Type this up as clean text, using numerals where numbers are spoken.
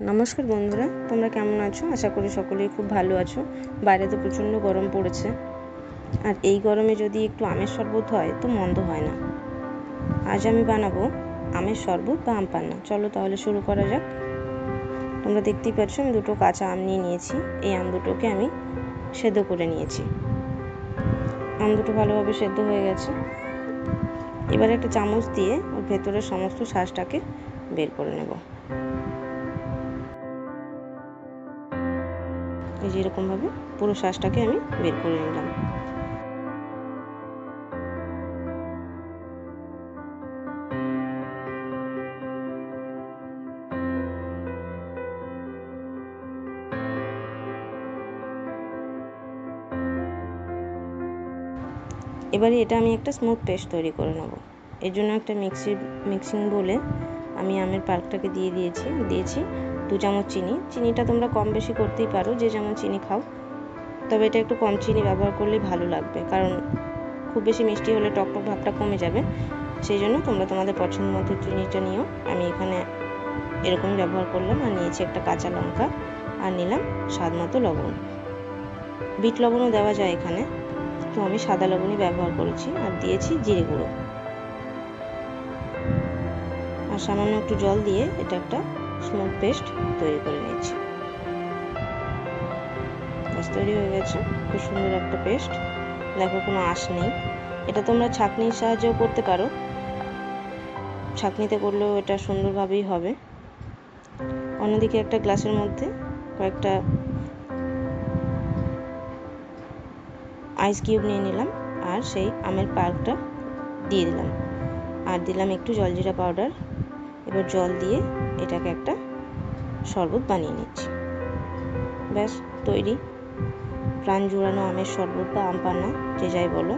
নমস্কার বন্ধুরা, তোমরা কেমন আছো? আশা করি সকলেই খুব ভালো আছো। বাইরে তো প্রচণ্ড গরম পড়েছে, আর এই গরমে যদি একটু আমের শরবত হয় তো মন্দ হয় না। আজ আমি বানাবো আমের শরবত বা আম পান্না। চলো তাহলে শুরু করা যাক। তোমরা দেখতেই পাচ্ছ আমি দুটো কাঁচা আম নিয়ে নিয়েছি। এই আম দুটোকে আমি সেদ্ধ করে নিয়েছি। আম দুটো ভালোভাবে সেদ্ধ হয়ে গেছে। এবার একটা চামচ দিয়ে ওর ভেতরের সমস্ত শাঁসটাকে বের করে নেব। এই যে এরকমভাবে পুরো শাঁসটাকে আমি বের করে নিলাম। এবারে এটা আমি একটা স্মুথ পেস্ট তৈরি করে নেব। এর জন্য একটা মিক্সিং বোলে আমি আমের পাল্পটাকে দিয়েছি 2 চামচ চিনি। চিনিটা তোমরা কম বেশি করতেই পারো, যে যেমন চিনি খাও। তবে এটা একটু কম চিনি ব্যবহার করলেই ভালো লাগবে, কারণ খুব বেশি মিষ্টি হলে টকটক ভাবটা কমে যাবে। সেই জন্য তোমরা তোমাদের পছন্দ মতো চিনিটা নিও। আমি এখানে এরকম ব্যবহার করলাম। আর নিয়েছি একটা কাঁচা লঙ্কা, আর নিলাম স্বাদ মতো লবণ। বিট লবণও দেওয়া যায় এখানে, তো আমি সাদা লবণই ব্যবহার করেছি। আর দিয়েছি জিরে গুঁড়ো, আর সামান্য একটু জল দিয়ে এটা একটা স্মুথ পেস্ট তৈরি করে নিচ্ছি। তৈরি হয়ে গেছে খুব সুন্দর একটা পেস্ট। দেখো কোনো আঁশ নেই। এটা তোমরা ছাঁকনির সাহায্যেও করতে পারো, ছাঁকনিতে করলেও এটা সুন্দরভাবেই হবে। অন্যদিকে একটা গ্লাসের মধ্যে কয়েকটা আইস কিউব নিয়ে নিলাম, আর সেই আমের পাল্পটা দিয়ে দিলাম, আর দিলাম একটু জলজিরা পাউডার। এবার জল দিয়ে এটাকে একটা শরবত বানিয়ে নিচ্ছি। ব্যাস তৈরি প্রাণ জুড়ানো আমের শরবত বা আম পান্না, যে যাই বলো।